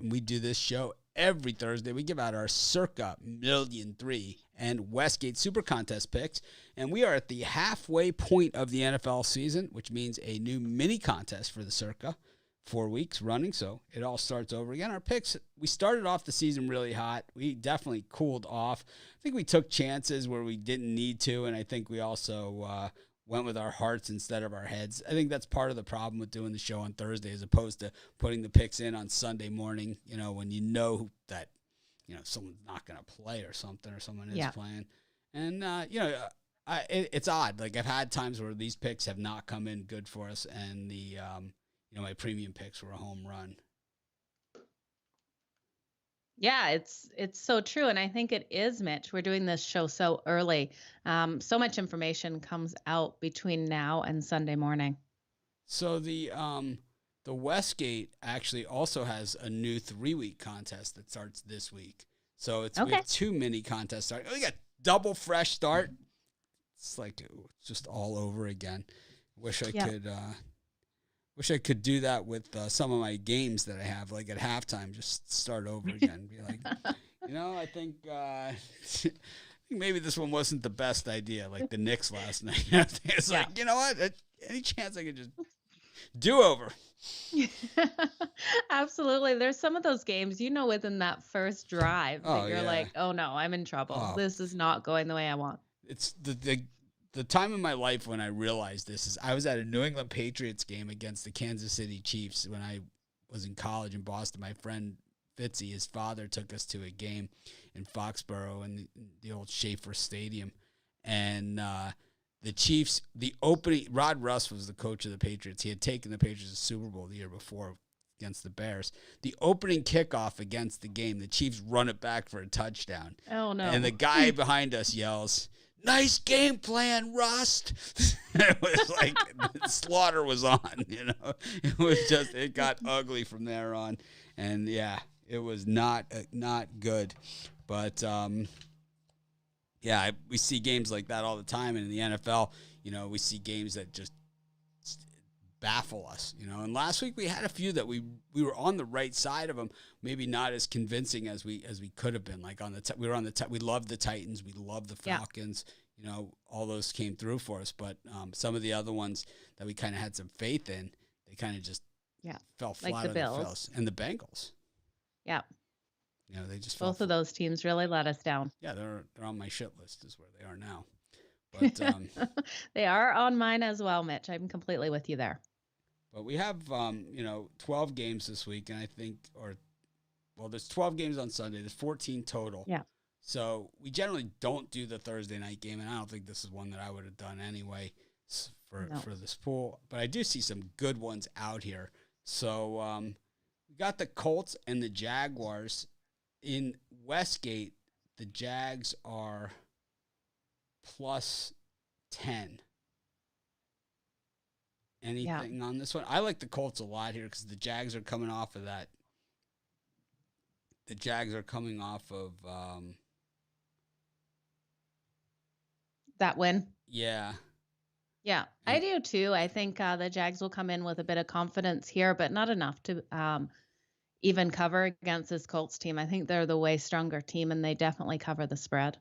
We do this show every Thursday. We give out our Circa $1,000,003 and Westgate SuperContest picks. And we are at the halfway point of the NFL season, which means a new mini contest for the Circa. 4 weeks running, so it all starts over again. Our picks, we started off the season really hot. We definitely cooled off. I think we took chances where we didn't need to, and I think we also went with our hearts instead of our heads. I think that's part of the problem with doing the show on Thursday as opposed to putting the picks in on Sunday morning, when you know that, someone's not going to play or something, or someone is playing. And, it's odd. Like, I've had times where these picks have not come in good for us, and my premium picks were a home run. Yeah, it's so true. And I think it is, Mitch. We're doing this show so early. So much information comes out between now and Sunday morning. So the Westgate actually also has a new 3-week contest that starts this week. So we have 2 mini contests starting. We got double fresh start. It's like it's just all over again. Wish I could do that with some of my games that I have, like at halftime, just start over again. Be like, I think maybe this one wasn't the best idea, like the Knicks last night. It's like, you know what? Any chance I could just do over? Absolutely. There's some of those games, within that first drive that you're like, oh no, I'm in trouble. This is not going the way I want. It's the time in my life when I realized this is I was at a New England Patriots game against the Kansas City Chiefs when I was in college in Boston. My friend Fitzy, his father, took us to a game in Foxborough in the old Schaefer Stadium. And the Chiefs, Rod Russ was the coach of the Patriots. He had taken the Patriots to the Super Bowl the year before against the Bears. The opening kickoff against the game, the Chiefs run it back for a touchdown. Oh, no. And the guy behind us yells, "Nice game plan, Rust." It was like the slaughter was on, It was it got ugly from there on. And yeah, it was not good. But we see games like that all the time. And in the NFL, we see games that just baffle us, And last week we had a few that we were on the right side of them, maybe not as convincing as we could have been. Like we were on we loved the Titans, we loved the Falcons. All those came through for us, but some of the other ones that we kind of had some faith in, they kind of just fell flat like the on Bills. their face. And the Bengals. Yeah. They just both of those teams really let us down. Yeah, they're on my shit list is where they are now. But they are on mine as well, Mitch. I'm completely with you there. But we have 12 games this week, and I think there's 12 games on Sunday. There's 14 total. Yeah. So we generally don't do the Thursday night game, and I don't think this is one that I would have done anyway for this pool. But I do see some good ones out here. So we got the Colts and the Jaguars. In Westgate, the Jags are plus 10. Anything on this one? I like the Colts a lot here because the Jags are coming off of that. The Jags are coming off of that win. Yeah. Yeah, I do too. I think the Jags will come in with a bit of confidence here, but not enough to even cover against this Colts team. I think they're the way stronger team, and they definitely cover the spread.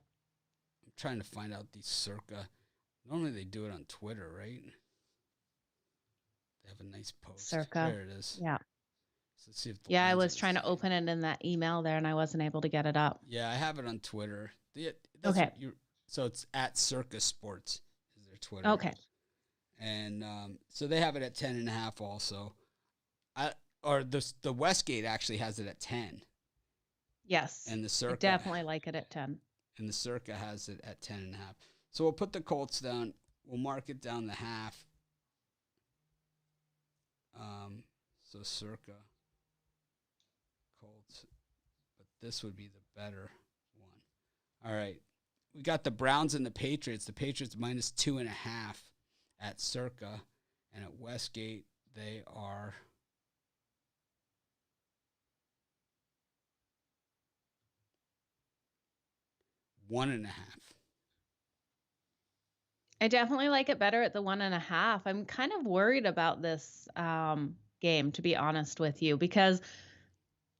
I'm trying to find out these Circa. Normally they do it on Twitter, right? They have a nice post. Circa. There it is. Yeah. So let's see if I was trying to open it in that email there, and I wasn't able to get it up. Yeah, I have it on Twitter. Okay. So it's at Circa Sports is their Twitter. Okay. And so they have it at 10.5 also. The Westgate actually has it at 10. Yes. And the Circa. I definitely like it at 10. And the Circa has it at 10.5. So we'll put the Colts down. We'll mark it down the half. So Circa, Colts, but this would be the better one. All right. We got the Browns and the Patriots. The Patriots minus 2.5 at Circa, and at Westgate they are $1.5. I definitely like it better at the 1.5. I'm kind of worried about this game, to be honest with you, because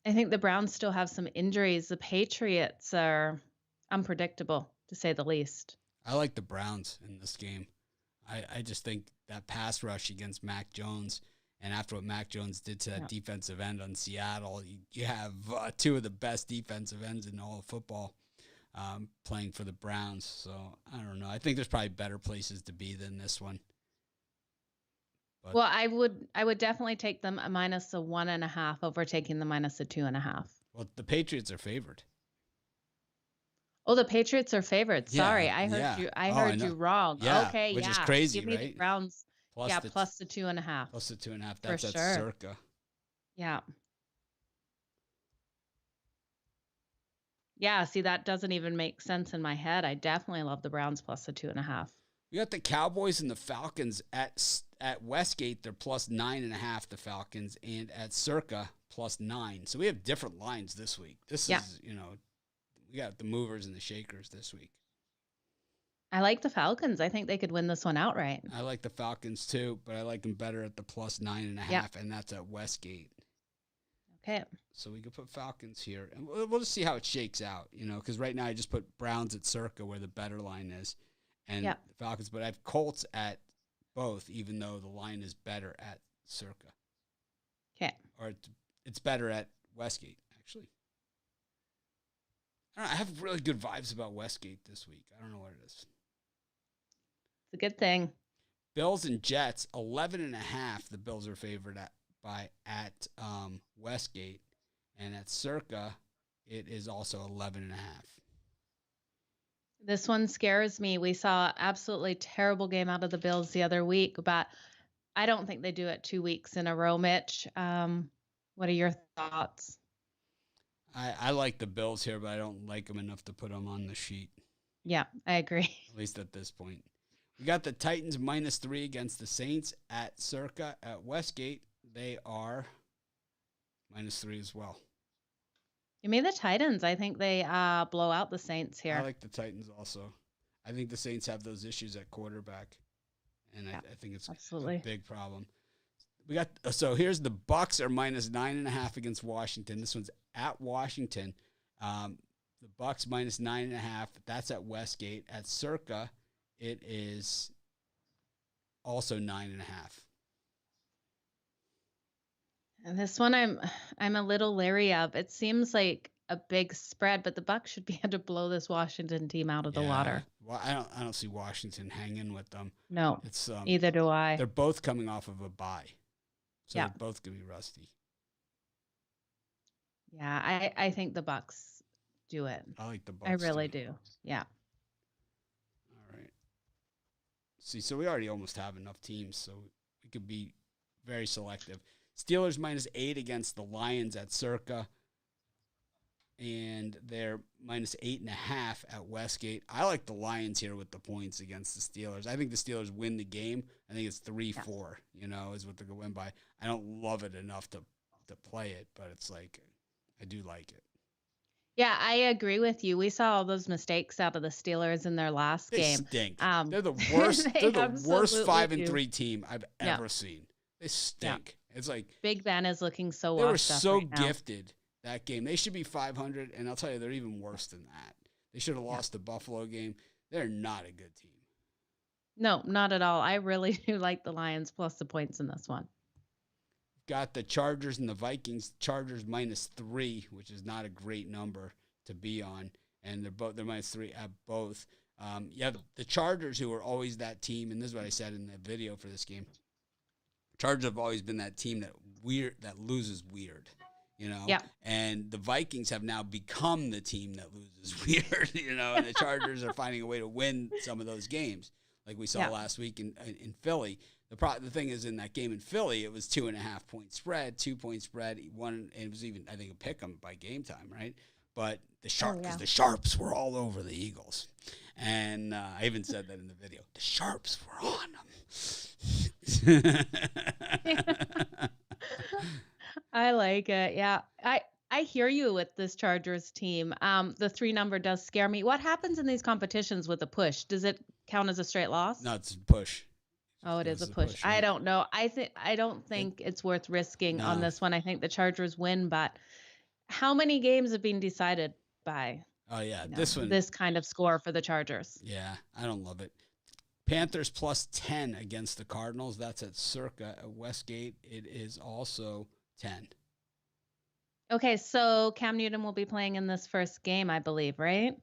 I think the Browns still have some injuries. The Patriots are unpredictable, to say the least. I like the Browns in this game. I just think that pass rush against Mac Jones, and after what Mac Jones did to that defensive end on Seattle, you have two of the best defensive ends in all of football playing for the Browns. So I don't know. I think there's probably better places to be than this one. But well, I would definitely take them a -1.5 over taking the -2.5. Well, the Patriots are favored. Oh, the Patriots are favored. Sorry, I heard you. I heard you wrong. Yeah, okay, which is crazy, Give me right? the Browns. Plus plus the 2.5. Plus the 2.5. That's at Circa. Yeah. Yeah. See, that doesn't even make sense in my head. I definitely love the Browns plus the 2.5. We got the Cowboys and the Falcons at Westgate. They're plus 9.5. The Falcons, and at Circa plus 9. So we have different lines this week. This is we got the movers and the shakers this week. I like the Falcons. I think they could win this one outright. I like the Falcons too, but I like them better at the plus 9.5, and that's at Westgate. Okay. So we could put Falcons here, and we'll just see how it shakes out, because right now I just put Browns at Circa where the better line is, and the Falcons, but I have Colts at both, even though the line is better at Circa. Okay. Or it's better at Westgate, actually. I don't know, I have really good vibes about Westgate this week. I don't know what it is. It's a good thing. Bills and Jets, 11.5. The Bills are favored at Westgate, and at Circa, it is also 11.5. This one scares me. We saw an absolutely terrible game out of the Bills the other week, but I don't think they do it 2 weeks in a row, Mitch. What are your thoughts? I like the Bills here, but I don't like them enough to put them on the sheet. Yeah, I agree. At least at this point. We got the Titans -3 against the Saints at Circa. At Westgate, they are -3 as well. Give me the Titans. I think they blow out the Saints here. I like the Titans also. I think the Saints have those issues at quarterback, and I think it's a big problem. We got here's the Bucks are -9.5 against Washington. This one's at Washington. The Bucks -9.5. That's at Westgate. At Circa, it is also 9.5. And this one I'm a little leery of. It seems like a big spread, but the Bucks should be able to blow this Washington team out of the water. Well, I don't see Washington hanging with them. No, neither do I. They're both coming off of a bye, so they're both gonna be rusty. Yeah, I think the Bucks do it. I like the Bucks. I really do. Yeah. All right. See, so we already almost have enough teams, so we could be very selective. Steelers -8 against the Lions at Circa, and they're -8.5 at Westgate. I like the Lions here with the points against the Steelers. I think the Steelers win the game. I think it's 3-4, is what they're going to win by. I don't love it enough to play it, but it's like I do like it. Yeah, I agree with you. We saw all those mistakes out of the Steelers in their last game. They stink. They're the worst. They're the worst 5-3 team I've ever seen. They stink. Yeah. It's like Big Ben is looking so. They were so gifted that game. They should be 500, and I'll tell you, they're even worse than that. They should have lost the Buffalo game. They're not a good team. No, not at all. I really do like the Lions plus the points in this one. Got the Chargers and the Vikings. Chargers -3, which is not a great number to be on, and they're -3 at both. The Chargers, who are always that team, and this is what I said in the video for this game. Chargers have always been that team that loses weird, Yeah. And the Vikings have now become the team that loses weird, And the Chargers are finding a way to win some of those games, like we saw last week in Philly. The thing is, in that game in Philly, it was 2.5 point spread, 2 point spread, one, and it was even, I think, a pick 'em by game time, right? But the Sharps were all over the Eagles, and I even said that in the video. The Sharps were on them. I like it. Yeah, I hear you with this Chargers team. The 3 number does scare me. What happens in these competitions with a push? Does it count as a straight loss? No, it's a push. Oh, it is a push. I don't know. I don't think it's worth risking on this one. I think the Chargers win, but how many games have been decided by Oh, yeah. This one. this kind of score for the Chargers? Yeah, I don't love it. Panthers plus 10 against the Cardinals. That's at Circa. At Westgate, it is also 10. Okay, so Cam Newton will be playing in this first game, I believe, right?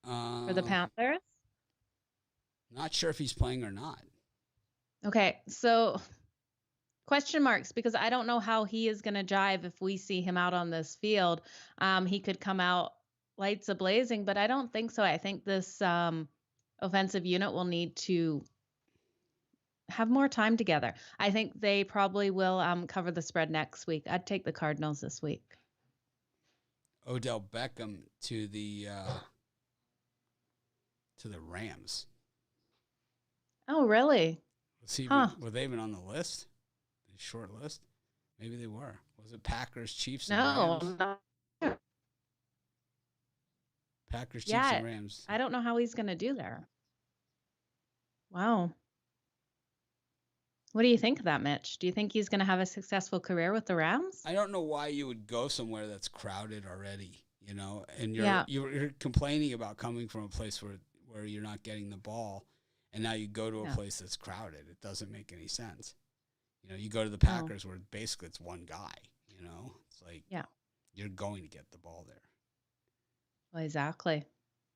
For the Panthers? Not sure if he's playing or not. Okay, so question marks, because I don't know how he is going to jive if we see him out on this field. He could come out lights a-blazing, but I don't think so. I think this offensive unit will need to have more time together. I think they probably will cover the spread next week. I'd take the Cardinals this week. Odell Beckham to the Rams. Oh, really? Were they even on the list? The short list? Maybe they were. Was it Packers, Chiefs, and Rams? No. Packers, Chiefs, and Rams. I don't know how he's going to do there. Wow. What do you think of that, Mitch? Do you think he's going to have a successful career with the Rams? I don't know why you would go somewhere that's crowded already, and you're complaining about coming from a place where you're not getting the ball, and now you go to a place that's crowded. It doesn't make any sense. You go to the Packers where basically it's one guy, It's like you're going to get the ball there. Well, exactly.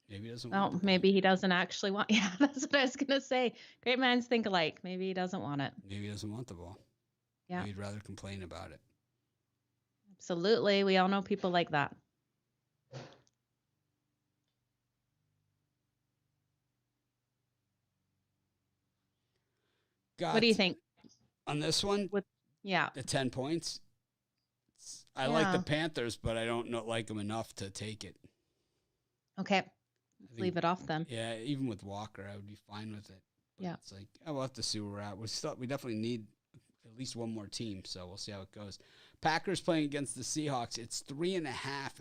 Maybe he doesn't want the ball. Maybe he doesn't actually want. Yeah, that's what I was going to say. Great minds think alike. Maybe he doesn't want it. Maybe he doesn't want the ball. Yeah. Maybe he'd rather complain about it. Absolutely. We all know people like that. What do you think? On this one? The 10 points? I like the Panthers, but I don't like them enough to take it. Okay. Leave it off then. Yeah, even with Walker, I would be fine with it. But it's like, we'll have to see where we're at. We definitely need at least one more team, so we'll see how it goes. Packers playing against the Seahawks. It's 3.5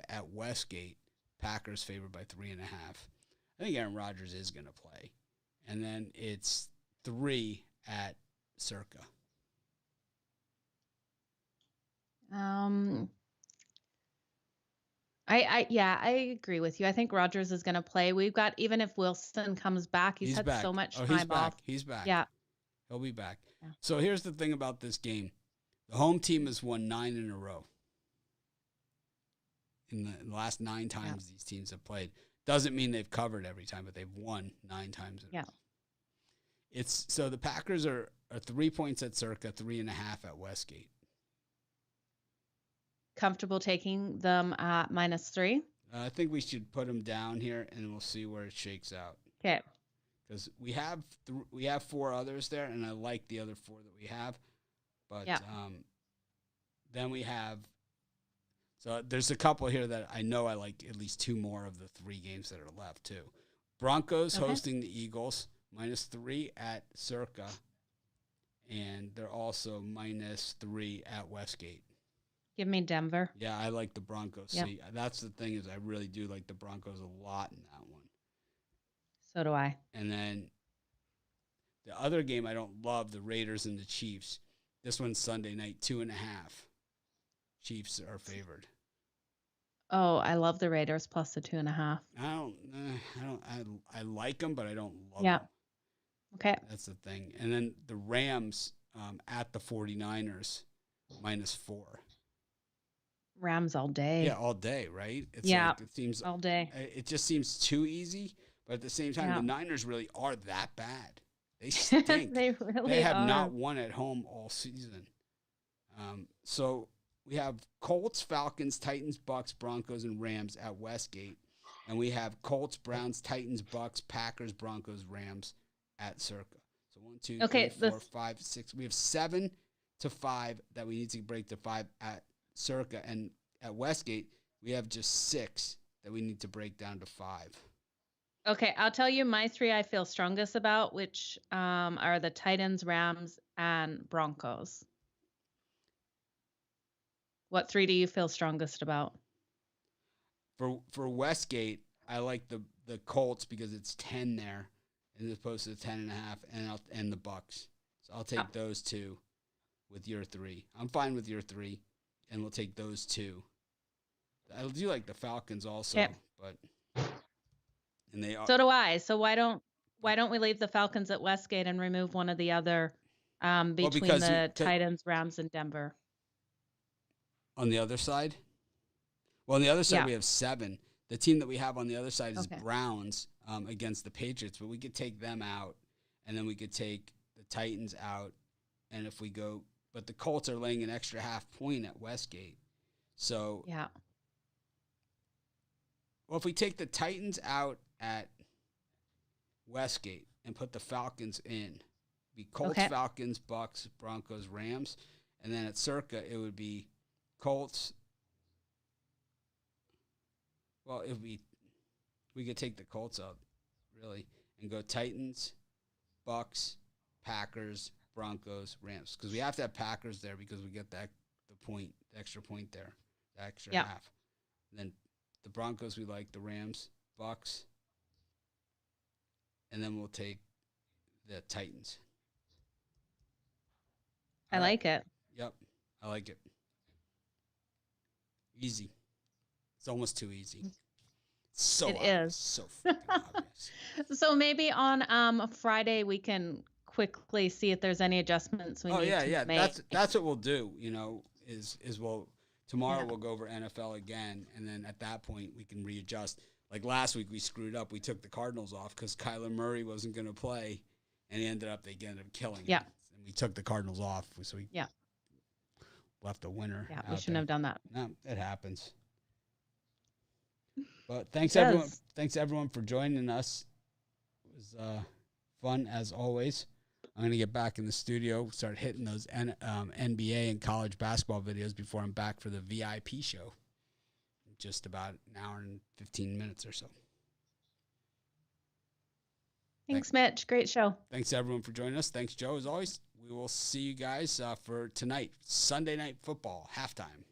at Westgate. Packers favored by 3.5. I think Aaron Rodgers is going to play. And then it's 3 at Circa. I agree with you. I think Rodgers is going to play. We've got, even if Wilson comes back, he's had back. So much time off. He's back. Yeah. He'll be back. Yeah. So here's the thing about this game. The home team has won 9 in a row. In the last 9 times these teams have played. Doesn't mean they've covered every time, but they've won 9 times in a row. So the Packers are 3 points at Circa, 3.5 at Westgate. Comfortable taking them at -3? I think we should put them down here, and we'll see where it shakes out. Okay. Because we have 4 others there, and I like the other 4 that we have. But then we have, so there's a couple here that I know I like at least 2 more of the 3 games that are left too. Broncos hosting the Eagles, -3 at Circa, and they're also -3 at Westgate. Give me Denver. Yeah, I like the Broncos. Yep. See, that's the thing, is I really do like the Broncos a lot in that one. So do I. And then the other game I don't love, the Raiders and the Chiefs. This one's Sunday night, 2.5. Chiefs are favored. Oh, I love the Raiders plus the 2.5. I like them, but I don't love them. Okay. That's the thing. And then the Rams at the 49ers, -4. Rams all day. Yeah, all day, right? It's it seems all day. It just seems too easy, but at the same time, the Niners really are that bad. They stink. They have not won at home all season. So we have Colts, Falcons, Titans, Bucks, Broncos, and Rams at Westgate. And we have Colts, Browns, Titans, Bucks, Packers, Broncos, Rams at Circa. So 1, 2, 3, 4, 5, 6. We have 7 to 5 that we need to break to 5 at Circa. And at Westgate, we have just 6 that we need to break down to 5. Okay, I'll tell you my 3 I feel strongest about, which are the Titans, Rams, and Broncos. What 3 do you feel strongest about? For Westgate, I like the Colts because it's 10 there as opposed to 10.5, and the Bucks. So I'll take those 2 with your 3. I'm fine with your 3. and we'll take those two. I do like the Falcons also, Okay. but and they are. So do I. So why don't we leave the Falcons at Westgate and remove one of the other between the Titans, Rams, and Denver? On the other side? Well, on the other side, Yeah. we have 7. The team that we have on the other side is Browns against the Patriots, but we could take them out, and then we could take the Titans out, and if we go, but the Colts are laying an extra half point at Westgate. So, yeah. Well, if we take the Titans out at Westgate and put the Falcons in, it'd be Colts, Falcons, Bucks, Broncos, Rams, and then at Circa, it would be Colts. Well, if we could take the Colts out, really, and go Titans, Bucks, Packers, Broncos, Rams, because we have to have Packers there because we get the extra point there, the extra half. And then the Broncos we like, the Rams, Bucks, and then we'll take the Titans. I like it. Yep, I like it. Easy. It's almost too easy. It is so freaking obvious. So maybe on Friday we can quickly see if there's any adjustments we need to make. That's what we'll do. Is we'll tomorrow we'll go over NFL again, and then at that point we can readjust. Like last week we screwed up. We took the Cardinals off because Kyler Murray wasn't going to play, and they ended up killing him. And we took the Cardinals off, so we left a winner. Yeah, we shouldn't have done that. No, it happens. But thanks everyone. Thanks everyone for joining us. It was fun as always. I'm gonna get back in the studio, start hitting those NBA and college basketball videos before I'm back for the VIP show. In just about an hour and 15 minutes or so. Thanks, Mitch. Great show. Thanks everyone for joining us. Thanks, Joe. As always, we will see you guys for tonight, Sunday Night Football halftime.